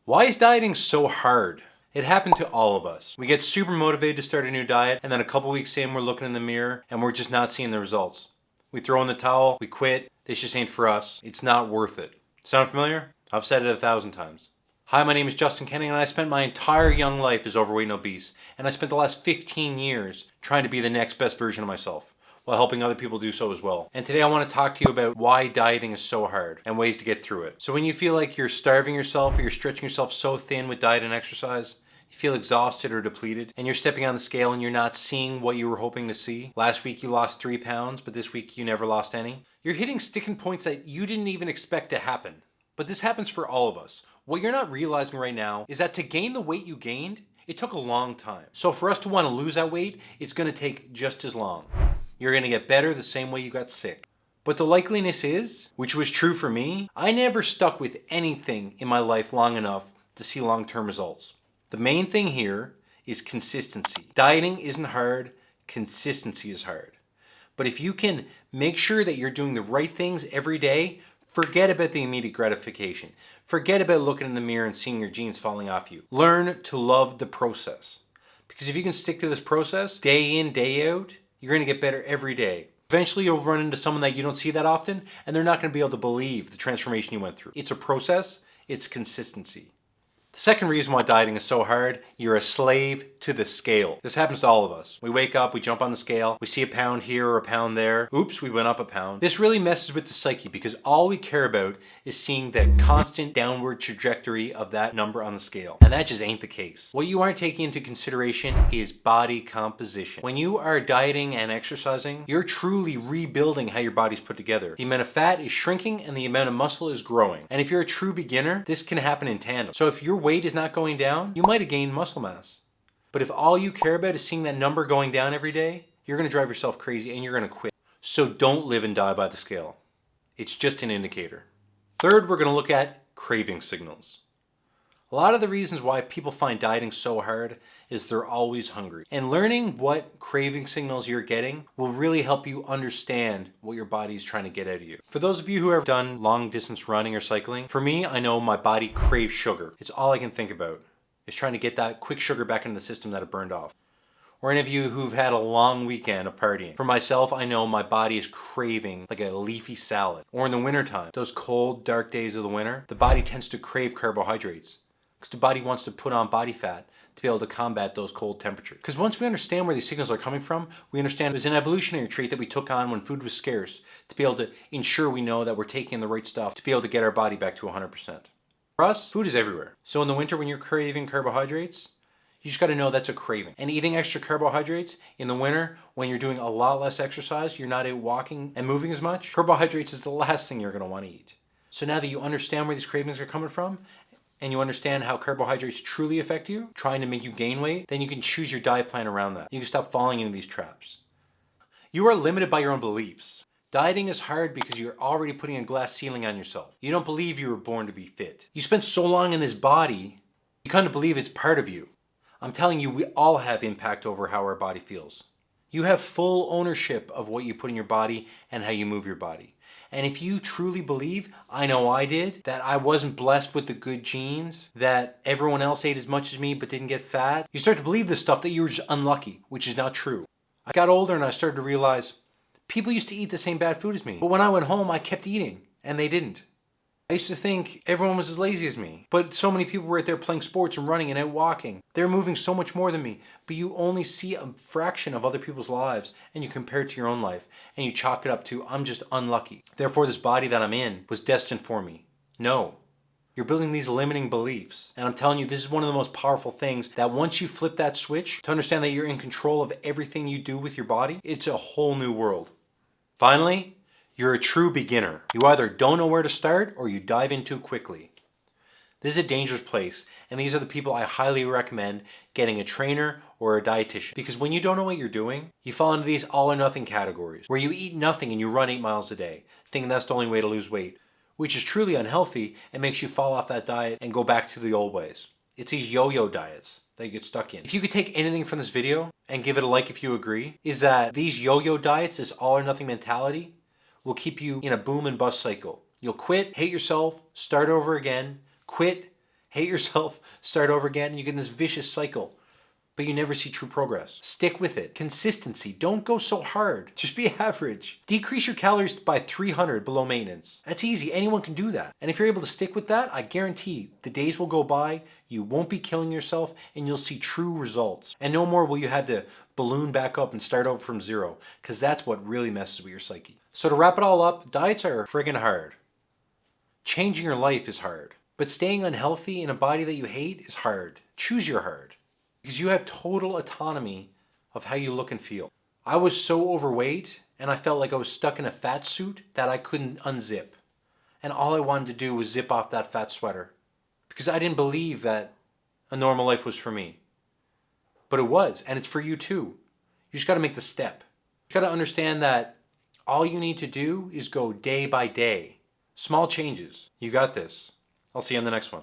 Why is dieting so hard? It happened to all of us. We get super motivated to start a new diet, and then a couple weeks in, we're looking in the mirror and we're just not seeing the results. We throw in the towel, we quit, this just ain't for us. It's not worth it. Sound familiar? I've said it 1,000 times. Hi, my name is Justin Kenning, and I spent my entire young life as overweight and obese, and I spent the last 15 years trying to be the next best version of myself, while helping other people do so as well. And today I want to talk to you about why dieting is so hard and ways to get through it. So when you feel like you're starving yourself or you're stretching yourself so thin with diet and exercise, you feel exhausted or depleted, and you're stepping on the scale and you're not seeing what you were hoping to see. Last week you lost 3 pounds, but this week you never lost any. You're hitting sticking points that you didn't even expect to happen. But this happens for all of us. What you're not realizing right now is that to gain the weight you gained, it took a long time. So for us to want to lose that weight, it's going to take just as long. You're going to get better the same way you got sick. But the likeliness is, which was true for me, I never stuck with anything in my life long enough to see long-term results. The main thing here is consistency. Dieting isn't hard, consistency is hard. But if you can make sure that you're doing the right things every day, forget about the immediate gratification. Forget about looking in the mirror and seeing your jeans falling off you. Learn to love the process. Because if you can stick to this process day in, day out, you're going to get better every day. Eventually you'll run into someone that you don't see that often, and they're not going to be able to believe the transformation you went through. It's a process, it's consistency. The second reason why dieting is so hard, you're a slave to the scale. This happens to all of us. We wake up, we jump on the scale, we see a pound here or a pound there. Oops, we went up a pound. This really messes with the psyche because all we care about is seeing the constant downward trajectory of that number on the scale. And that just ain't the case. What you aren't taking into consideration is body composition. When you are dieting and exercising, you're truly rebuilding how your body's put together. The amount of fat is shrinking and the amount of muscle is growing. And if you're a true beginner, this can happen in tandem. So if your weight is not going down, you might have gained muscle mass. But if all you care about is seeing that number going down every day, you're going to drive yourself crazy and you're going to quit. So don't live and die by the scale. It's just an indicator. Third, we're going to look at craving signals. A lot of the reasons why people find dieting so hard is they're always hungry. And learning what craving signals you're getting will really help you understand what your body is trying to get out of you. For those of you who have done long distance running or cycling, for me, I know my body craves sugar. It's all I can think about. Is trying to get that quick sugar back into the system that it burned off. Or any of you who've had a long weekend of partying. For myself, I know my body is craving like a leafy salad. Or in the wintertime, those cold, dark days of the winter, the body tends to crave carbohydrates. Because the body wants to put on body fat to be able to combat those cold temperatures. Because once we understand where these signals are coming from, we understand it was an evolutionary trait that we took on when food was scarce to be able to ensure we know that we're taking the right stuff to be able to get our body back to 100%. For us, food is everywhere. So in the winter when you're craving carbohydrates, you just got to know that's a craving. And eating extra carbohydrates in the winter when you're doing a lot less exercise, you're not out walking and moving as much, carbohydrates is the last thing you're going to want to eat. So now that you understand where these cravings are coming from, and you understand how carbohydrates truly affect you, trying to make you gain weight, then you can choose your diet plan around that. You can stop falling into these traps. You are limited by your own beliefs. Dieting is hard because you're already putting a glass ceiling on yourself. You don't believe you were born to be fit. You spent so long in this body, you kind of believe it's part of you. I'm telling you, we all have impact over how our body feels. You have full ownership of what you put in your body and how you move your body. And if you truly believe, I know I did, that I wasn't blessed with the good genes, that everyone else ate as much as me but didn't get fat, you start to believe this stuff that you were just unlucky, which is not true. I got older and I started to realize people used to eat the same bad food as me. But when I went home, I kept eating, and they didn't. I used to think everyone was as lazy as me. But so many people were out there playing sports and running and out walking. They're moving so much more than me. But you only see a fraction of other people's lives, and you compare it to your own life, and you chalk it up to, I'm just unlucky. Therefore, this body that I'm in was destined for me. No. You're building these limiting beliefs. And I'm telling you, this is one of the most powerful things that once you flip that switch to understand that you're in control of everything you do with your body, it's a whole new world. Finally, you're a true beginner. You either don't know where to start or you dive in too quickly. This is a dangerous place, and these are the people I highly recommend getting a trainer or a dietitian. Because when you don't know what you're doing, you fall into these all or nothing categories, where you eat nothing and you run 8 miles a day, thinking that's the only way to lose weight, which is truly unhealthy and makes you fall off that diet and go back to the old ways. It's these yo-yo diets that you get stuck in. If you could take anything from this video and give it a like if you agree, is that these yo-yo diets, this all or nothing mentality, will keep you in a boom and bust cycle. You'll quit, hate yourself, start over again, quit, hate yourself, start over again, and you get in this vicious cycle. But you never see true progress. Stick with it. Consistency. Don't go so hard. Just be average. Decrease your calories by 300 below maintenance. That's easy. Anyone can do that. And if you're able to stick with that, I guarantee the days will go by, you won't be killing yourself, and you'll see true results. And no more will you have to balloon back up and start over from zero, because that's what really messes with your psyche. So to wrap it all up, diets are friggin' hard. Changing your life is hard. But staying unhealthy in a body that you hate is hard. Choose your hard. Because you have total autonomy of how you look and feel. I was so overweight and I felt like I was stuck in a fat suit that I couldn't unzip. And all I wanted to do was zip off that fat sweater. Because I didn't believe that a normal life was for me. But it was, and it's for you too. You just gotta make the step. You gotta understand that all you need to do is go day by day. Small changes. You got this. I'll see you on the next one.